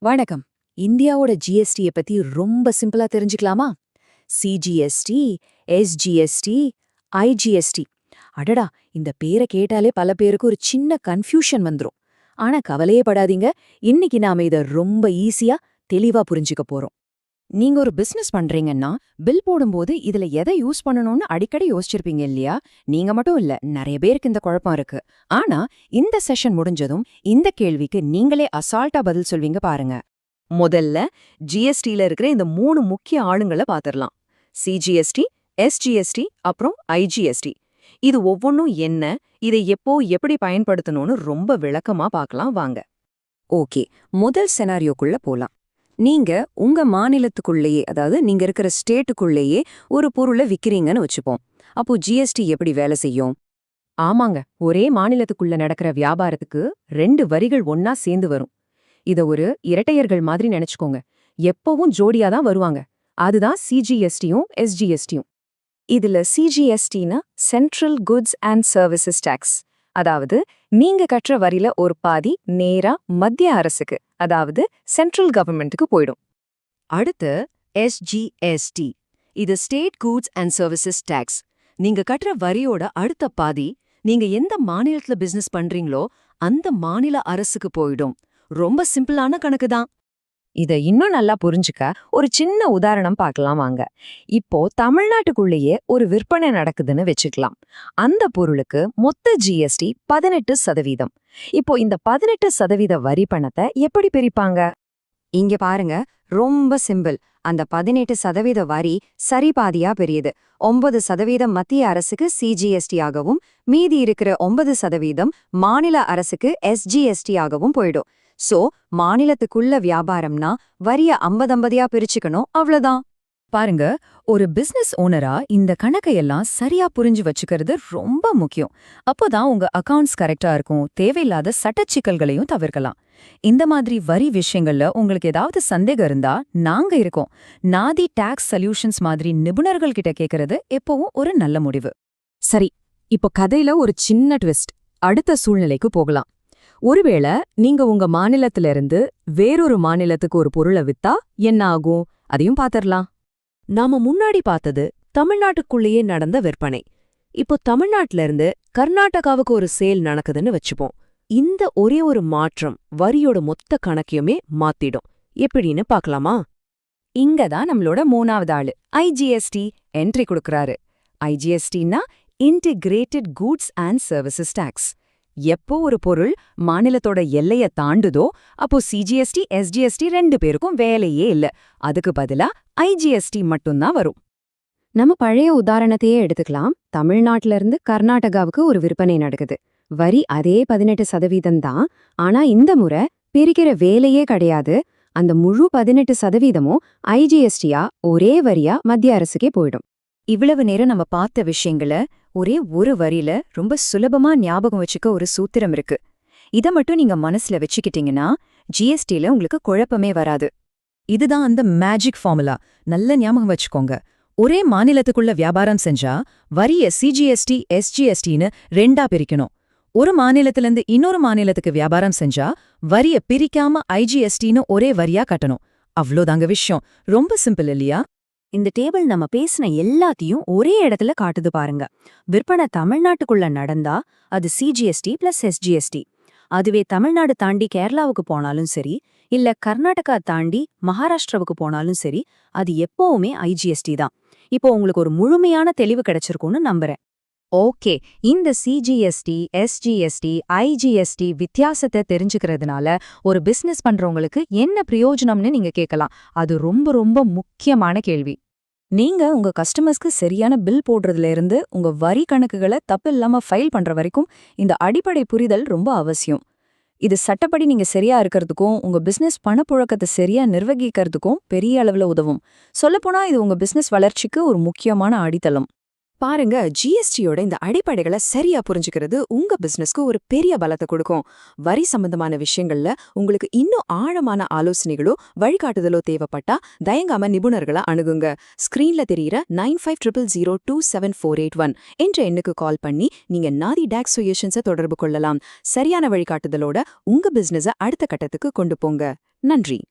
வணக்கம். இந்தியாவோட ஜிஎஸ்டியை பத்தி ரொம்ப சிம்பிளா தெரிஞ்சுக்கலாமா? CGST, SGST, IGST. அடடா, இந்த பேரை கேட்டாலே பல பேருக்கு ஒரு சின்ன கன்ஃபியூஷன் வந்துரும். ஆனா கவலையே படாதீங்க, இன்னைக்கு நாம இத ரொம்ப ஈஸியா தெளிவா புரிஞ்சுக்க போறோம். நீங்க ஒரு பிசினஸ் பண்றீங்கன்னா பில் போடும்போது இதுல எதை யூஸ் பண்ணணும்னு அடிக்கடி யோசிச்சிருப்பீங்க இல்லையா? நீங்க மட்டும் இல்ல, நிறைய பேருக்கு இந்த குழப்பம் இருக்கு. ஆனா இந்த செஷன் முடிஞ்சதும் இந்த கேள்விக்கு நீங்களே அசால்ட்டா பதில் சொல்வீங்க பாருங்க. முதல்ல ஜிஎஸ்டில இருக்கிற இந்த 3 முக்கிய ஆளுங்களை பாத்திரலாம். சிஜிஎஸ்டி, எஸ்ஜிஎஸ்டி, அப்புறம் ஐஜிஎஸ்டி. இது ஒவ்வொன்னும் என்ன, இதை எப்போ எப்படி பயன்படுத்தணும்னு ரொம்ப விளக்கமா பார்க்கலாம் வாங்க. ஓகே, முதல் செனாரியோக்குள்ள போலாம். நீங்க உங்க மாநிலத்துக்குள்ளேயே, அதாவது நீங்க இருக்கிற ஸ்டேட்டுக்குள்ளேயே ஒரு பொருளை விக்கிறீங்கன்னு வச்சுப்போம். அப்போ ஜிஎஸ்டி எப்படி வேலை செய்யும்? ஆமாங்க, ஒரே மாநிலத்துக்குள்ள நடக்கிற வியாபாரத்துக்கு 2 வரிகள் ஒன்னா சேர்ந்து வரும். இத ஒரு இரட்டையர்கள் மாதிரி நினைச்சுக்கோங்க. எப்பவும் ஜோடியா தான் வருவாங்க. அதுதான் சிஜிஎஸ்டியும் எஸ்ஜிஎஸ்டியும். இதுல சிஜிஎஸ்டினா central goods and services tax. அதாவது நீங்க கட்டுற வரியில ஒரு பாதி நேரா மத்திய அரசுக்கு, அதாவது சென்ட்ரல் கவர்மெண்ட்டுக்கு போயிடும். அடுத்து எஸ்ஜிஎஸ்டி. இது state goods and services tax. நீங்க கட்டுற வரியோட அடுத்த பாதி நீங்க எந்த மாநிலத்துல பிசினஸ் பண்றீங்களோ அந்த மாநில அரசுக்கு போயிடும். ரொம்ப சிம்பிளான கணக்கு தான். இத இன்னும் நல்லா புரிஞ்சுக்க ஒரு சின்ன உதாரணம் பார்க்கலாம் வாங்க. இப்போ தமிழ்நாட்டுக்குள்ளேயே ஒரு விற்பனை நடக்குதுன்னு வச்சுக்கலாம். அந்த பொருளுக்கு மொத்த ஜிஎஸ்டி 18%. இப்போ இந்த 18% வரி பணத்தை எப்படி பிரிப்பாங்க? இங்க பாருங்க, ரொம்ப சிம்பிள். அந்த 18% வரி சரி பாதியா பெரியது. 9% மத்திய அரசுக்கு சிஜிஎஸ்டி ஆகவும் மீதி இருக்கிற 9% மாநில அரசுக்கு எஸ்ஜிஎஸ்டி ஆகவும் போயிடும். சோ மாநிலத்துக்குள்ள வியாபாரம்னா வரிய 50-50 பிரிச்சுக்கணும், அவ்வளவுதான். பாருங்க, ஒரு பிசினஸ் ஓனரா இந்த கணக்கையெல்லாம் சரியா புரிஞ்சு வச்சுக்கிறது ரொம்ப முக்கியம். அப்போதான் உங்க அக்கவுண்ட்ஸ் கரெக்டா இருக்கும், தேவையில்லாத சட்டச்சிக்கல்களையும் தவிர்க்கலாம். இந்த மாதிரி வரி விஷயங்கள்ல உங்களுக்கு ஏதாவது சந்தேகம் இருந்தா நாங்க இருக்கோம். நாதி டாக்ஸ் சொல்யூஷன்ஸ் மாதிரி நிபுணர்கள் கிட்ட கேட்கறது எப்பவும் ஒரு நல்ல முடிவு. சரி, இப்போ கதையில ஒரு சின்ன ட்விஸ்ட். அடுத்த சூழ்நிலைக்கு போகலாம். ஒருவேளை நீங்க உங்க மாநிலத்தில இருந்து வேறொரு மாநிலத்துக்கு ஒரு பொருளை வித்தா என்ன ஆகும்? அதையும் பாத்திரலாம். நாம முன்னாடி பார்த்தது தமிழ்நாட்டுக்குள்ளேயே நடந்த விற்பனை. இப்போ தமிழ்நாட்டுல இருந்து கர்நாடகாவுக்கு ஒரு சேல் நடக்குதுன்னு வச்சுப்போம். இந்த ஒரே ஒரு மாற்றம் வரியோட மொத்த கணக்கையுமே மாத்திடும். எப்படின்னு பார்க்கலாமா? இங்கதான் நம்மளோட 3வது ஆளு ஐஜிஎஸ்டி என்ட்ரி கொடுக்கறாரு. ஐஜிஎஸ்டின்னா integrated goods and services tax. எப்போ ஒரு பொருள் மாநிலத்தோட எல்லைய தாண்டுதோ அப்போ சிஜிஎஸ்டி, எஸ்ஜிஎஸ்டி 2 பேருக்கும் வேலையே இல்ல. அதுக்கு பதிலா ஐஜிஎஸ்டி மட்டும்தான் வரும். நம்ம பழைய உதாரணத்தையே எடுத்துக்கலாம். தமிழ்நாட்டுல இருந்து கர்நாடகாவுக்கு ஒரு விற்பனை நடக்குது. வரி அதே 18% தான். ஆனா இந்த முறை பிரிக்கிற வேலையே கிடையாது. அந்த முழு 18%ம் ஐஜிஎஸ்டியா ஒரே வரியா மத்திய அரசுக்கே போயிடும். இவ்வளவு நேரம் நம்ம பார்த்த விஷயங்களை ஒரே ஒரு வரியில ரொம்ப சுலபமா ஞாபகம் வச்சுக்க ஒரு சூத்திரம் இருக்கு. இத மட்டும் நீங்க மனசுல வச்சுக்கிட்டீங்கன்னா ஜிஎஸ்டில உங்களுக்கு குழப்பமே வராது. இதுதான் அந்த மேஜிக் ஃபார்முலா. நல்ல ஞாபகம் வச்சுக்கோங்க. ஒரே மாநிலத்துக்குள்ள வியாபாரம் செஞ்சா வரிய சிஜிஎஸ்டி, எஸ்ஜிஎஸ்டின்னு 2ஆ பிரிக்கணும். ஒரு மாநிலத்திலிருந்து இன்னொரு மாநிலத்துக்கு வியாபாரம் செஞ்சா வரிய பிரிக்காம ஐஜிஎஸ்டின்னு ஒரே வரியா கட்டணும். அவ்வளோதாங்க விஷயம். ரொம்ப சிம்பிள் இல்லையா? இந்த டேபிள் நம்ம பேசின எல்லாத்தையும் ஒரே இடத்துல காட்டுது பாருங்க. விற்பனை தமிழ்நாட்டுக்குள்ள நடந்தா அது சிஜிஎஸ்டி பிளஸ் எஸ்ஜிஎஸ்டி. அதுவே தமிழ்நாடு தாண்டி கேரளாவுக்கு போனாலும் சரி, இல்ல கர்நாடகா தாண்டி மகாராஷ்டிராவுக்கு போனாலும் சரி, அது எப்பவுமே ஐஜிஎஸ்டி தான். இப்போ உங்களுக்கு ஒரு முழுமையான தெளிவு கிடைச்சிருக்கும்னு நம்புறேன். ஓகே, இந்த சிஜிஎஸ்டி, எஸ்ஜிஎஸ்டி, ஐஜிஎஸ்டி வித்தியாசத்தை தெரிஞ்சுக்கிறதுனால ஒரு பிசினஸ் பண்றவங்களுக்கு என்ன பிரயோஜனம்னு நீங்க கேட்கலாம். அது ரொம்ப ரொம்ப முக்கியமான கேள்வி. நீங்க உங்க கஸ்டமர்ஸ்க்கு சரியான பில் போடுறதுல இருந்து உங்க வரி கணக்குகளை தப்பில்லாம ஃபைல் பண்ற வரைக்கும் இந்த அடிப்படை புரிதல் ரொம்ப அவசியம். இது சட்டப்படி நீங்க சரியா இருக்கிறதுக்கும் உங்க பிசினஸ் பணப்புழக்கத்தை சரியா நிர்வகிக்கிறதுக்கும் பெரிய அளவுல உதவும். சொல்லப்போனா இது உங்க பிசினஸ் வளர்ச்சிக்கு ஒரு முக்கியமான அடித்தளம். பாருங்க, ஜிஎஸ்டியோட இந்த அடிப்படைகளை சரியா புரிஞ்சுக்கிறது உங்க பிசினஸ்க்கு ஒரு பெரிய பலத்தை கொடுக்கும். வரி சம்பந்தமான விஷயங்கள்ல உங்களுக்கு இன்னும் ஆழமான ஆலோசனைகளோ வழிகாட்டுதலோ தேவைப்பட்டா தயங்காம நிபுணர்களை அணுகுங்க. ஸ்கிரீன்ல தெரியிற 9500027481 என்ற எண்ணுக்கு கால் பண்ணி நீங்க நாதி டாக்ஸ் சொல்யூஷன்ஸை தொடர்பு கொள்ளலாம். சரியான வழிகாட்டுதலோட உங்க பிசினஸை அடுத்த கட்டத்துக்கு கொண்டு போங்க. நன்றி.